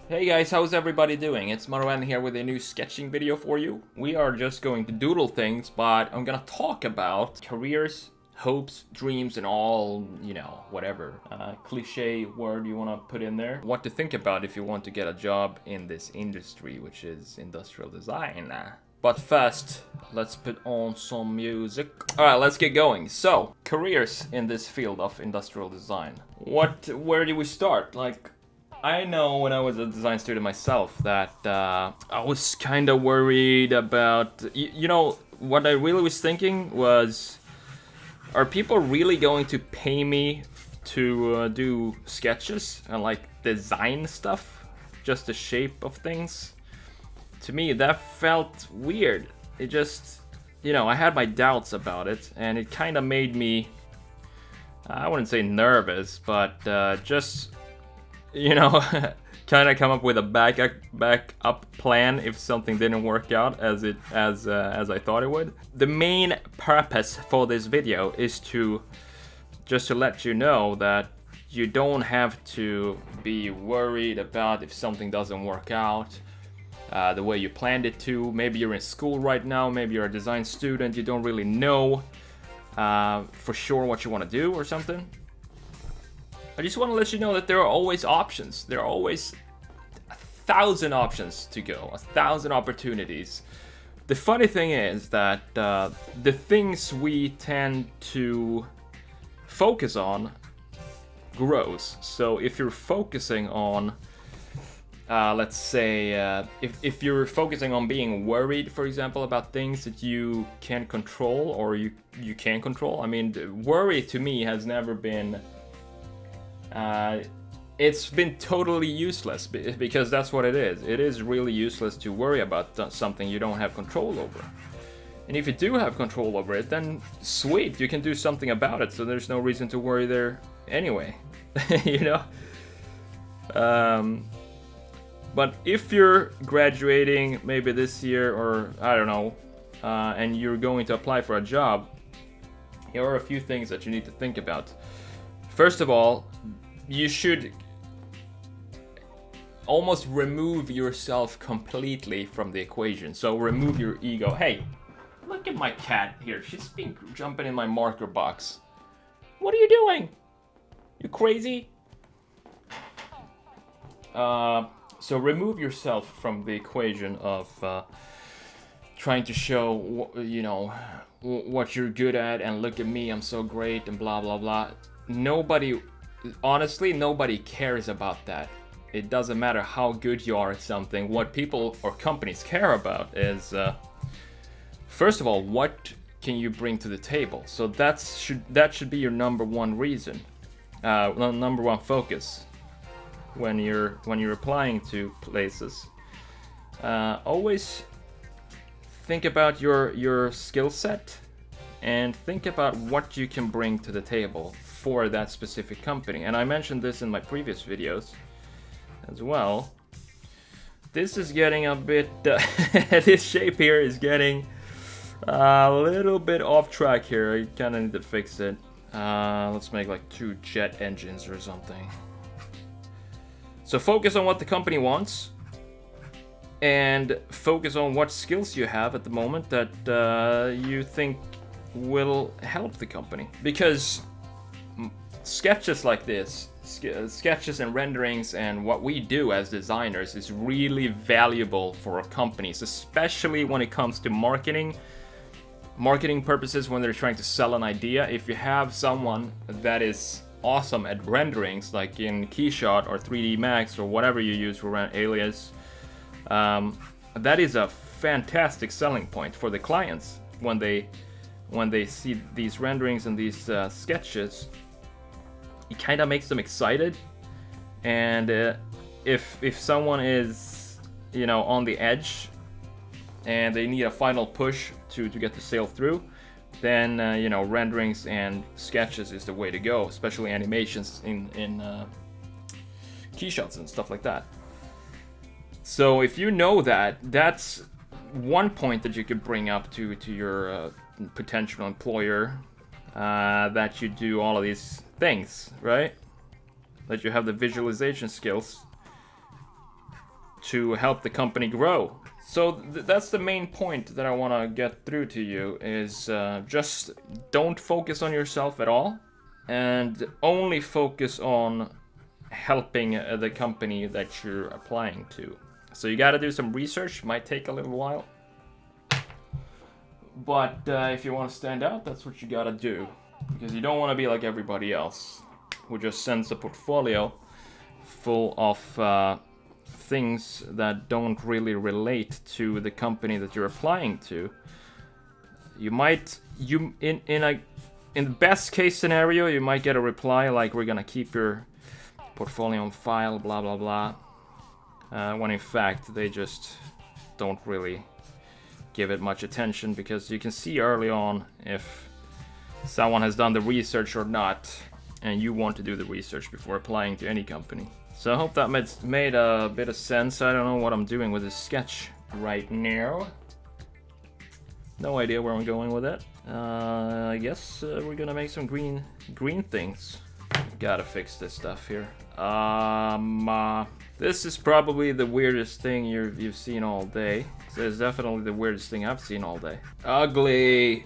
Hey guys, how's everybody doing? It's Marwan here with a new sketching video for you. We are just going to doodle things, but I'm gonna talk about careers, hopes, dreams, and all, whatever cliche word you wanna put in there. What to think about if you want to get a job in this industry, which is industrial design. But first, let's put on some music. Alright, let's get going. So, careers in this field of industrial design. Where do we start? I know when I was a design student myself that I was kind of worried about, what I really was thinking was, are people really going to pay me to do sketches and design stuff? Just the shape of things? To me, that felt weird. It just, I had my doubts about it, and it kind of made me, I wouldn't say nervous, but just kind of come up with a backup plan if something didn't work out as I thought it would. The main purpose for this video is to let you know that you don't have to be worried about if something doesn't work out the way you planned it to. Maybe you're in school right now, maybe you're a design student, you don't really know for sure what you want to do or something. I just want to let you know that there are always options. There are always 1,000 options to go, 1,000 opportunities. The funny thing is that the things we tend to focus on grows. So if you're focusing on, let's say, if you're focusing on being worried, for example, about things that you can't control or you can control. I mean, worry to me has never been... it's been totally useless because that's what it is. It is really useless to worry about something you don't have control over. And if you do have control over it, then sweet, you can do something about it, so there's no reason to worry there anyway. But if you're graduating maybe this year or I don't know, and you're going to apply for a job, here are a few things that you need to think about. First of all, you should almost remove yourself completely from the equation. So remove your ego. Hey, look at my cat here. She's been jumping in my marker box. What are you doing? You crazy? So remove yourself from the equation of trying to show, what you're good at and look at me, I'm so great and blah, blah, blah. Honestly, nobody cares about that. It doesn't matter how good you are at something. What people or companies care about is, first of all, what can you bring to the table? So that should be your number one reason, number one focus when you're applying to places. Always think about your skill set and think about what you can bring to the table for that specific company. And I mentioned this in my previous videos as well. This is getting a bit this shape here is getting a little bit off track here. I kind of need to fix it. Let's make like 2 jet engines or something. So focus on what the company wants and focus on what skills you have at the moment that you think will help the company. Because sketches like this, sketches and renderings and what we do as designers is really valuable for companies, especially when it comes to marketing purposes, when they're trying to sell an idea. If you have someone that is awesome at renderings, like in Keyshot or 3D Max or whatever you use for Alias, that is a fantastic selling point for the clients when they see these renderings and these sketches. It kind of makes them excited, and if someone is on the edge and they need a final push to get the sale through, then renderings and sketches is the way to go, especially animations in Keyshots and stuff like that. So if you know that, that's one point that you could bring up to your potential employer, that you do all of these things, right? That you have the visualization skills to help the company grow. So that's the main point that I want to get through to you is just don't focus on yourself at all and only focus on helping the company that you're applying to. So you got to do some research, might take a little while. But if you want to stand out, that's what you got to do. Because you don't want to be like everybody else who just sends a portfolio full of things that don't really relate to the company that you're applying to. You might, in the best case scenario, you might get a reply like, we're gonna keep your portfolio on file, blah blah blah. When in fact they just don't really give it much attention, because you can see early on if someone has done the research or not, and you want to do the research before applying to any company. So I hope that made a bit of sense. I don't know what I'm doing with this sketch right now. No idea where I'm going with it. I guess we're gonna make some green things. Gotta fix this stuff here. This is probably the weirdest thing you've seen all day. This is definitely the weirdest thing I've seen all day. Ugly.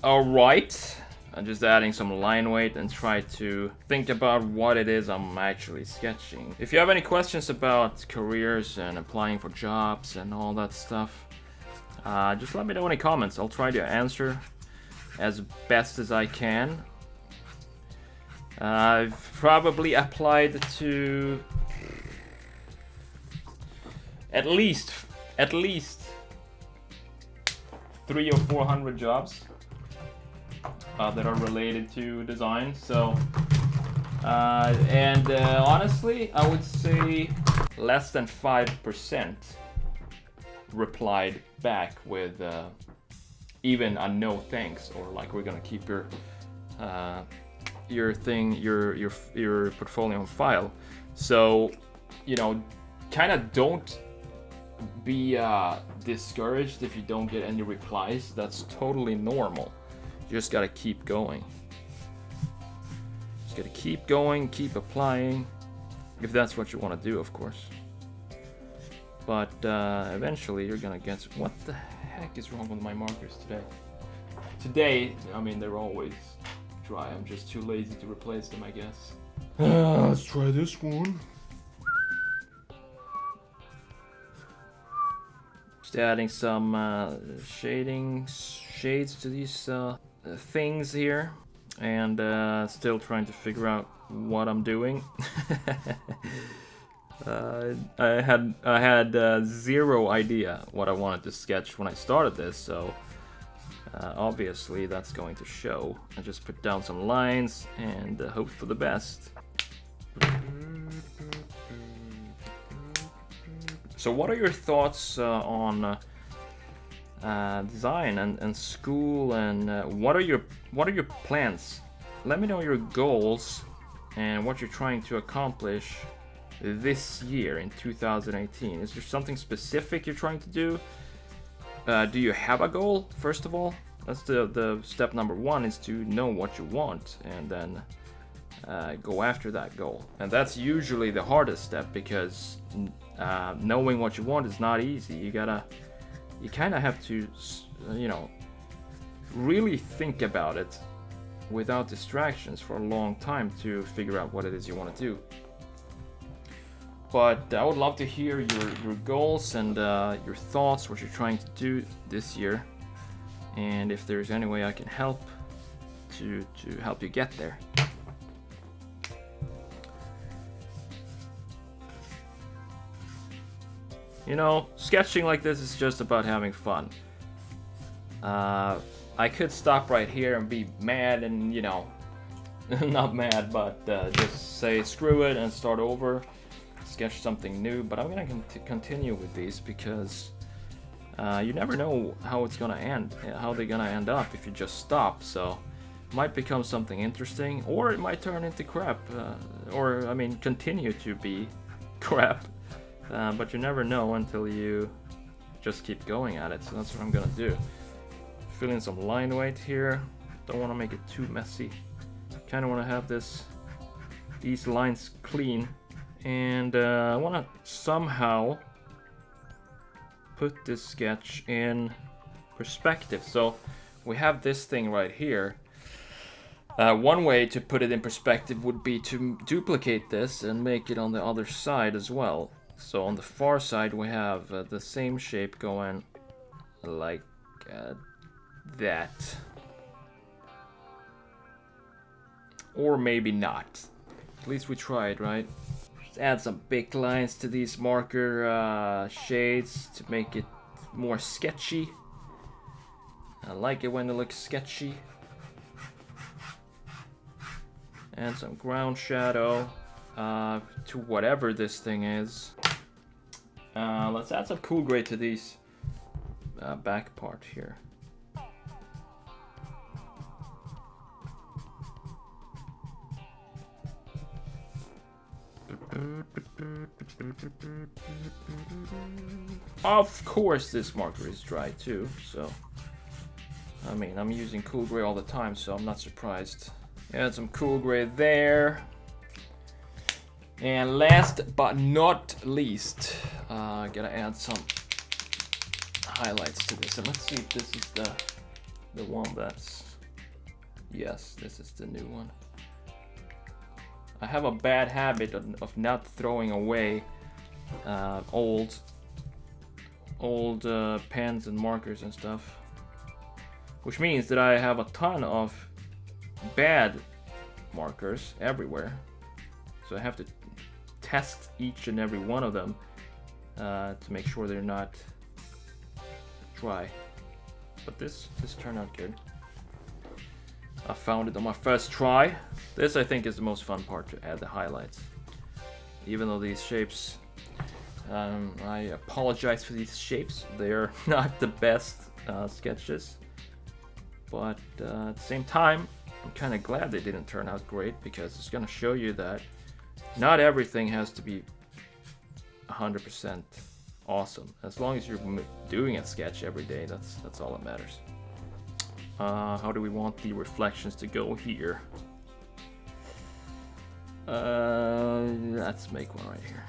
Alright. I'm just adding some line weight and try to think about what it is I'm actually sketching. If you have any questions about careers and applying for jobs and all that stuff, just let me know in the comments. I'll try to answer as best as I can. I've probably applied to at least 300 or 400 jobs that are related to design. So honestly, I would say less than 5% replied back with even a no thanks, or like, we're gonna keep your portfolio on file. So, you know, kind of don't be discouraged if you don't get any replies. That's totally normal. You just gotta keep going. Just gotta keep going, keep applying, if that's what you want to do, of course. But eventually you're gonna get... What the heck is wrong with my markers today? Today, I mean, they're always dry. I'm just too lazy to replace them, I guess. Let's try this one. Just adding some shades to these things here, and still trying to figure out what I'm doing. I had zero idea what I wanted to sketch when I started this, so obviously that's going to show. I just put down some lines and hope for the best. So what are your thoughts on design and school, and what are your plans? Let me know your goals and what you're trying to accomplish this year in 2018. Is there something specific you're trying to do? Do you have a goal? First of all, that's the step number one, is to know what you want and then go after that goal. And that's usually the hardest step, because knowing what you want is not easy. You kind of have to, you know, really think about it without distractions for a long time to figure out what it is you want to do. But I would love to hear your goals and your thoughts, what you're trying to do this year, and if there's any way I can help to help you get there. You know, sketching like this is just about having fun. I could stop right here and be mad and, you know, not mad, but just say screw it and start over, sketch something new. But I'm gonna continue with these, because you never know how it's gonna end, how they're gonna end up if you just stop. So it might become something interesting, or it might turn into crap, or I mean continue to be crap. But you never know until you just keep going at it. So that's what I'm gonna do. Fill in some line weight here. Don't want to make it too messy. Kind of want to have these lines clean And I want to somehow put this sketch in perspective. So we have this thing right here. One way to put it in perspective would be to duplicate this and make it on the other side as well. So on the far side we have the same shape going like that. Or maybe not. At least we tried, right? Just add some big lines to these marker shades to make it more sketchy. I like it when it looks sketchy. And some ground shadow to whatever this thing is. Let's add some cool gray to these back part here. Of course this marker is dry too, so I mean, I'm using cool gray all the time, so I'm not surprised. Add some cool gray there. And last but not least, gotta add some highlights to this. And let's see if this is the one that's... Yes, this is the new one. I have a bad habit of not throwing away old pens and markers and stuff. Which means that I have a ton of bad markers everywhere. So I have to test each and every one of them to make sure they're not dry. But this turned out good. I found it on my first try. This I think is the most fun part, to add the highlights. Even though these shapes, I apologize for these shapes. They're not the best sketches. But at the same time, I'm kind of glad they didn't turn out great, because it's going to show you that not everything has to be 100% awesome. As long as you're doing a sketch every day, that's all that matters. How do we want the reflections to go here? Let's make one right here.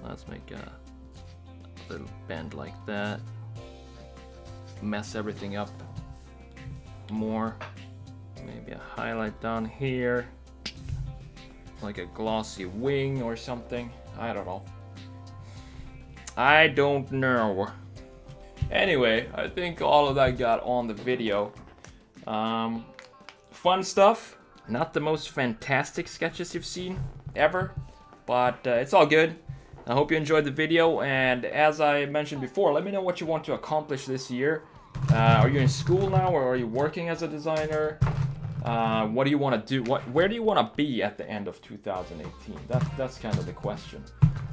Let's make a little bend like that. Mess everything up more. Maybe a highlight down here, like a glossy wing or something. I don't know. Anyway, I think all of that got on the video. Fun stuff. Not the most fantastic sketches you've seen ever, but it's all good. I hope you enjoyed the video, and as I mentioned before, let me know what you want to accomplish this year. Are you in school now, or are you working as a designer? What do you want to do? Where do you want to be at the end of 2018? That's kind of the question.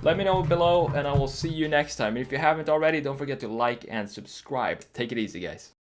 Let me know below, and I will see you next time. If you haven't already, don't forget to like and subscribe. Take it easy, guys.